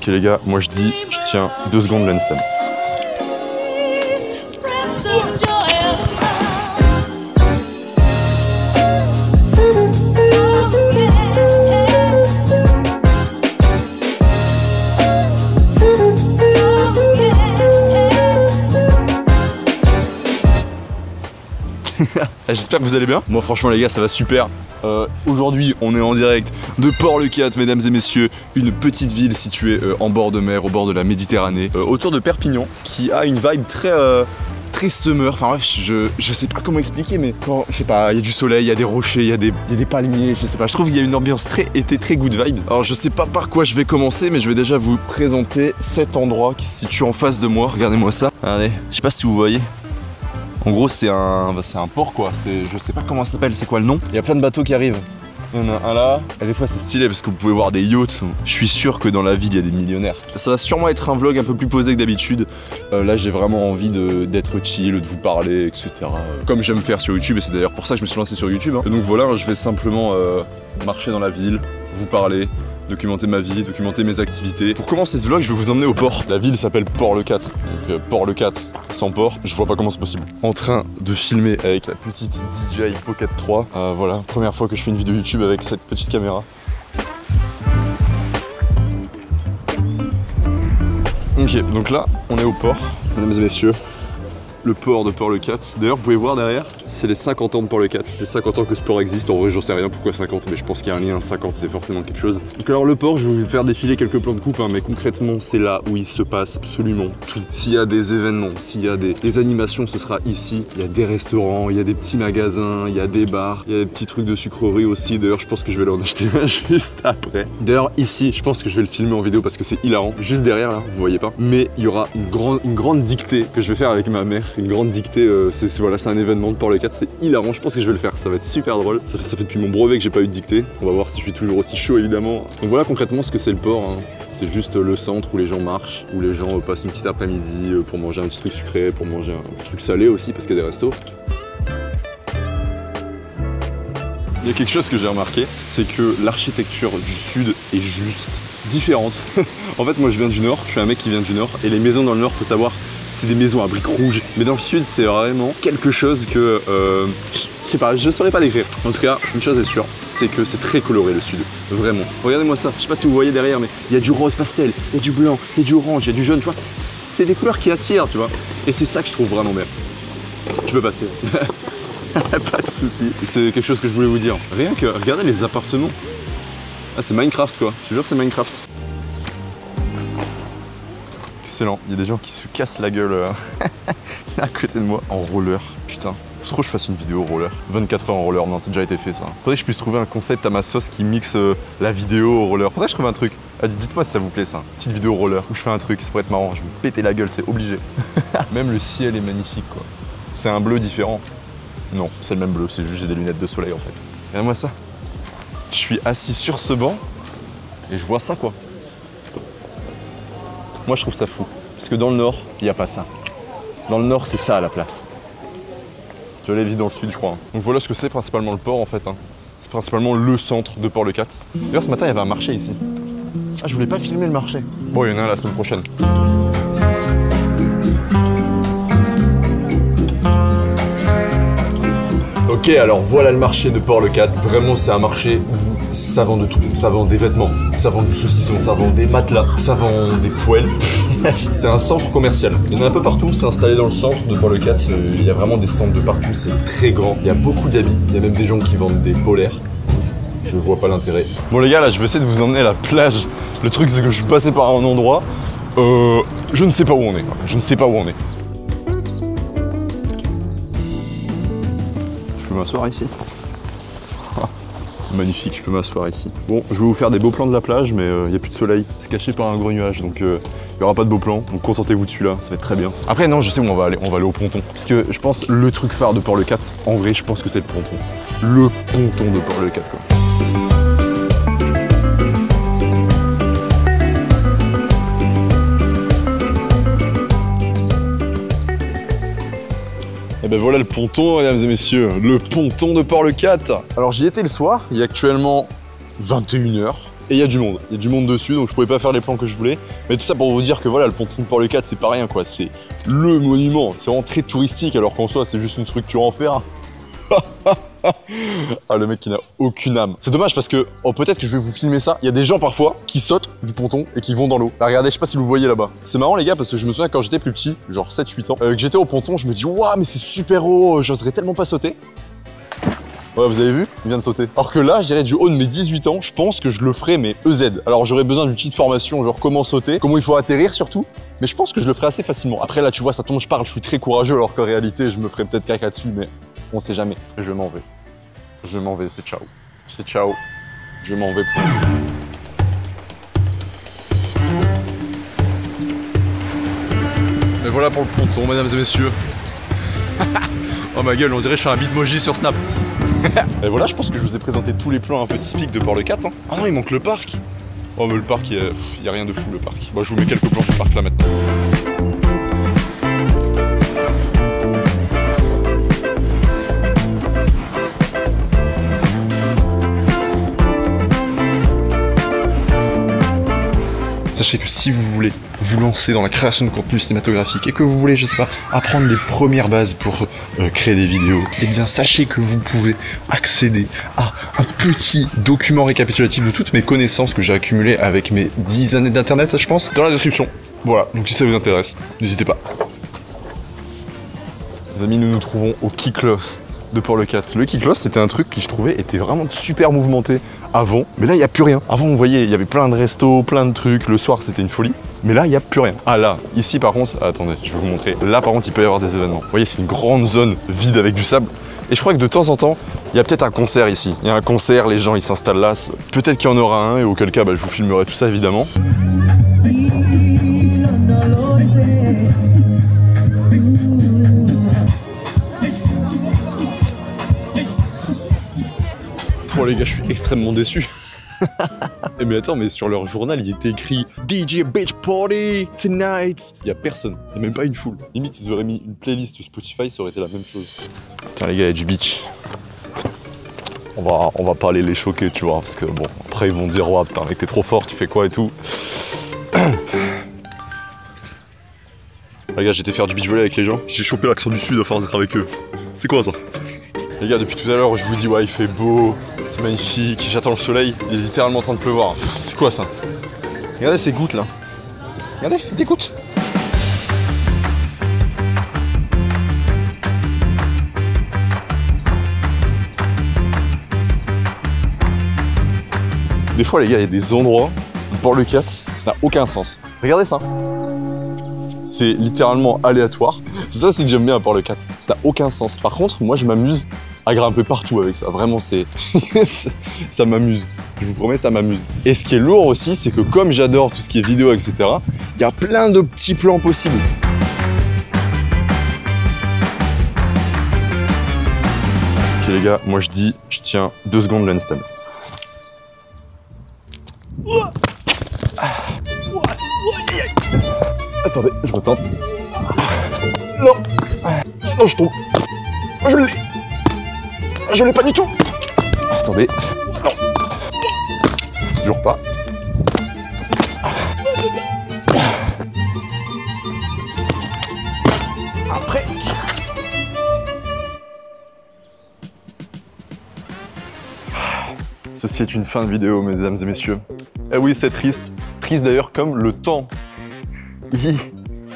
Ok les gars, moi je dis, je tiens 2 secondes l'handstand. J'espère que vous allez bien. Moi franchement les gars ça va super. Aujourd'hui on est en direct de Port-le-Cat, mesdames et messieurs, une petite ville située en bord de mer, au bord de la Méditerranée, autour de Perpignan, qui a une vibe très summer. Enfin bref, je sais pas comment expliquer, mais quand, je sais pas, il y a du soleil, il y a des rochers, il y a des palmiers, je sais pas, je trouve qu'il y a une ambiance très été, très good vibes. Alors je sais pas par quoi je vais commencer, mais je vais déjà vous présenter cet endroit qui se situe en face de moi. Regardez-moi ça. Allez, je sais pas si vous voyez. En gros c'est un port quoi, je sais pas comment ça s'appelle, c'est quoi le nom. Il y a plein de bateaux qui arrivent. Il y en a un là, et des fois c'est stylé parce que vous pouvez voir des yachts. Je suis sûr que dans la ville il y a des millionnaires. Ça va sûrement être un vlog un peu plus posé que d'habitude. Là j'ai vraiment envie d'être chill, de vous parler, etc. Comme j'aime faire sur YouTube, et c'est d'ailleurs pour ça que je me suis lancé sur YouTube. Et donc voilà, je vais simplement marcher dans la ville, vous parler, documenter ma vie, documenter mes activités. Pour commencer ce vlog, je vais vous emmener au port. La ville s'appelle Port-le-Cat. Donc Port-le-Cat sans port, je vois pas comment c'est possible. En train de filmer avec la petite DJI Pocket 3. Voilà, première fois que je fais une vidéo YouTube avec cette petite caméra. Ok, donc là, on est au port, mesdames et messieurs. Le port de Port-le-Cat. D'ailleurs, vous pouvez voir derrière, c'est les 50 ans de Port-le-Cat. Les 50 ans que ce port existe. En vrai, j'en sais rien pourquoi 50, mais je pense qu'il y a un lien. 50, c'est forcément quelque chose. Donc alors, le port, je vais vous faire défiler quelques plans de coupe, hein, mais concrètement, c'est là où il se passe absolument tout. S'il y a des événements, s'il y a des animations, ce sera ici. Il y a des restaurants, il y a des petits magasins, il y a des bars, il y a des petits trucs de sucrerie aussi. D'ailleurs, je pense que je vais en acheter un juste après. D'ailleurs, ici, je pense que je vais le filmer en vidéo parce que c'est hilarant. Juste derrière, là, vous voyez pas. Mais il y aura une grande dictée que je vais faire avec ma mère. Une grande dictée, voilà, c'est un événement de Port-le-Cat, c'est hilarant, je pense que je vais le faire, ça va être super drôle. Ça fait depuis mon brevet que j'ai pas eu de dictée, on va voir si je suis toujours aussi chaud évidemment. Donc voilà concrètement ce que c'est le port, hein. C'est juste le centre où les gens marchent, où les gens passent une petite après-midi pour manger un petit truc sucré, pour manger un truc salé aussi parce qu'il y a des restos. Il y a quelque chose que j'ai remarqué, c'est que l'architecture du sud est juste différente. En fait moi je viens du nord, je suis un mec qui vient du nord, et les maisons dans le nord, faut savoir, c'est des maisons à briques rouges. Mais dans le sud, c'est vraiment quelque chose que, je sais pas, je saurais pas décrire. En tout cas, une chose est sûre, c'est que c'est très coloré le sud, vraiment. Regardez-moi ça, je sais pas si vous voyez derrière, mais il y a du rose pastel, il y a du blanc, il y a du orange, il y a du jaune, tu vois. C'est des couleurs qui attirent, tu vois. Et c'est ça que je trouve vraiment bien. Tu peux passer. Pas de soucis. C'est quelque chose que je voulais vous dire. Rien que, regardez les appartements. Ah, c'est Minecraft quoi, je te jure, c'est Minecraft. Excellent, il y a des gens qui se cassent la gueule à côté de moi en roller. Putain, faut trop que je fasse une vidéo roller. 24 heures en roller, non, c'est déjà été fait ça. Faudrait que je puisse trouver un concept à ma sauce qui mixe la vidéo au roller. Faudrait que je trouve un truc. Ah, dites-moi si ça vous plaît ça. Petite vidéo roller où je fais un truc, ça pourrait être marrant. Je vais me péter la gueule, c'est obligé. Même le ciel est magnifique quoi. C'est un bleu différent. Non, c'est le même bleu, c'est juste j'ai des lunettes de soleil en fait. Regarde-moi ça. Je suis assis sur ce banc et je vois ça quoi. Moi je trouve ça fou, parce que dans le nord, il n'y a pas ça. Dans le nord, c'est ça à la place. Tu vas aller vivre dans le sud, je crois. Hein. Donc voilà ce que c'est principalement le port en fait. Hein. C'est principalement le centre de Port-le-Cat. D'ailleurs ce matin, il y avait un marché ici. Ah, je voulais pas filmer le marché. Bon, il y en a un la semaine prochaine. Ok, alors voilà le marché de Port-le-Cat. Vraiment, c'est un marché où ça vend de tout. Ça vend des vêtements, ça vend du saucisson, ça vend des matelas, ça vend des poêles. C'est un centre commercial. Il y en a un peu partout, c'est installé dans le centre de Port-le-Cat. Il y a vraiment des stands de partout, c'est très grand. Il y a beaucoup d'habits, il y a même des gens qui vendent des polaires. Je vois pas l'intérêt. Bon les gars, là je vais essayer de vous emmener à la plage. Le truc c'est que je suis passé par un endroit, je ne sais pas où on est. Je ne sais pas où on est. Je peux m'asseoir ici. Magnifique, je peux m'asseoir ici. Bon, je vais vous faire des beaux plans de la plage, mais il n'y a plus de soleil. C'est caché par un gros nuage, donc il n'y aura pas de beaux plans. Donc contentez-vous de celui-là, ça va être très bien. Après, non, je sais où on va aller. On va aller au ponton. Parce que je pense le truc phare de Port-le-Cat, en vrai, je pense que c'est le ponton. Le ponton de Port-le-Cat, quoi. Et ben voilà le ponton, mesdames et messieurs, le ponton de Port-le-Cat. Alors j'y étais le soir, il est actuellement 21 h. Et il y a du monde dessus, donc je pouvais pas faire les plans que je voulais. Mais tout ça pour vous dire que voilà, le ponton de Port-le-4, c'est pas rien quoi, c'est le monument. C'est vraiment très touristique, alors qu'en soi, c'est juste une structure en fer. Ah, le mec qui n'a aucune âme. C'est dommage parce que, oh, peut-être que je vais vous filmer ça. Il y a des gens parfois qui sautent du ponton et qui vont dans l'eau. Là, regardez, je sais pas si vous voyez là-bas. C'est marrant les gars parce que je me souviens quand j'étais plus petit, genre 7-8 ans, que j'étais au ponton, je me dis, waouh, mais c'est super haut, j'oserais tellement pas sauter. Ouais, vous avez vu? Il vient de sauter. Alors que là, je dirais du haut de mes 18 ans, je pense que je le ferais, mais EZ. Alors j'aurais besoin d'une petite formation, genre comment sauter, comment il faut atterrir surtout. Mais je pense que je le ferais assez facilement. Après là, tu vois, ça tombe, je parle, je suis très courageux, alors qu'en réalité, je me ferais peut-être caca dessus, mais on sait jamais. Je m'en vais. Je m'en vais, c'est ciao. C'est ciao. Je m'en vais pour un jour. Et voilà pour le ponton, mesdames et messieurs. Oh ma gueule, on dirait que je fais un bitmoji sur Snap. Et voilà, je pense que je vous ai présenté tous les plans un peu typiques de Port-le-4. Hein. Ah non, il manque le parc. Oh mais le parc, il y a rien de fou le parc. Bon, je vous mets quelques plans du parc là maintenant. Sachez que si vous voulez vous lancer dans la création de contenu cinématographique et que vous voulez, je sais pas, apprendre les premières bases pour créer des vidéos, eh bien sachez que vous pouvez accéder à un petit document récapitulatif de toutes mes connaissances que j'ai accumulées avec mes 10 années d'internet, je pense, dans la description. Voilà, donc si ça vous intéresse, n'hésitez pas. Les amis, nous nous trouvons au Kiklos de Port-le-4. Le Kiklos, c'était un truc qui je trouvais était vraiment super mouvementé avant, mais là il n'y a plus rien. Avant vous voyez, il y avait plein de restos, plein de trucs, le soir c'était une folie, mais là il n'y a plus rien. Ah là, ici par contre, attendez, je vais vous montrer, là par contre il peut y avoir des événements. Vous voyez, c'est une grande zone vide avec du sable, et je crois que de temps en temps, il y a peut-être un concert ici. Il y a un concert, les gens ils s'installent là, peut-être qu'il y en aura un, et auquel cas bah, je vous filmerai tout ça évidemment. Pour les gars, je suis extrêmement déçu. Et mais attends, mais sur leur journal, il était écrit DJ Beach Party Tonight. Il y a personne, il n'y a même pas une foule. Limite, ils auraient mis une playlist Spotify, ça aurait été la même chose. Putain les gars, il y a du beach. On va pas aller les choquer, tu vois, parce que bon, après ils vont dire, ouais, putain mec, t'es trop fort, tu fais quoi et tout. Les gars, j'étais faire du beach volley avec les gens. J'ai chopé l'accent du sud à force d'être avec eux. C'est quoi ça? Les gars, depuis tout à l'heure, je vous dis, ouais, il fait beau, c'est magnifique, j'attends le soleil, il est littéralement en train de pleuvoir. C'est quoi ça? Regardez ces gouttes là. Regardez, des gouttes. Des fois, les gars, il y a des endroits où Port-le-4, ça n'a aucun sens. Regardez ça. C'est littéralement aléatoire. C'est ça aussi que j'aime bien à Port-le-4. Ça n'a aucun sens. Par contre, moi, je m'amuse à grimper partout avec ça. Vraiment, c'est... ça m'amuse. Je vous promets, ça m'amuse. Et ce qui est lourd aussi, c'est que comme j'adore tout ce qui est vidéo, etc., il y a plein de petits plans possibles. Ok les gars, moi je dis, je tiens 2 secondes le handstand. Attendez, je retente. Non, non, je tombe. Je l'ai. Je l'ai pas du tout. Attendez. Non. Toujours pas. Après. Ceci est une fin de vidéo, mesdames et messieurs. Eh oui, c'est triste. Triste d'ailleurs comme le temps.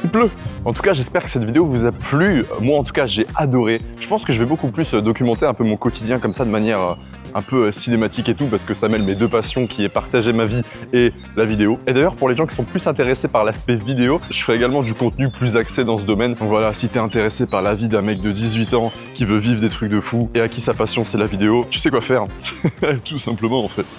Il pleut. En tout cas, j'espère que cette vidéo vous a plu. Moi, en tout cas, j'ai adoré. Je pense que je vais beaucoup plus documenter un peu mon quotidien comme ça, de manière un peu cinématique et tout, parce que ça mêle mes deux passions qui est partager ma vie et la vidéo. Et d'ailleurs, pour les gens qui sont plus intéressés par l'aspect vidéo, je ferai également du contenu plus axé dans ce domaine. Donc voilà, si t'es intéressé par la vie d'un mec de 18 ans qui veut vivre des trucs de fou et à qui sa passion c'est la vidéo, tu sais quoi faire. Tout simplement en fait.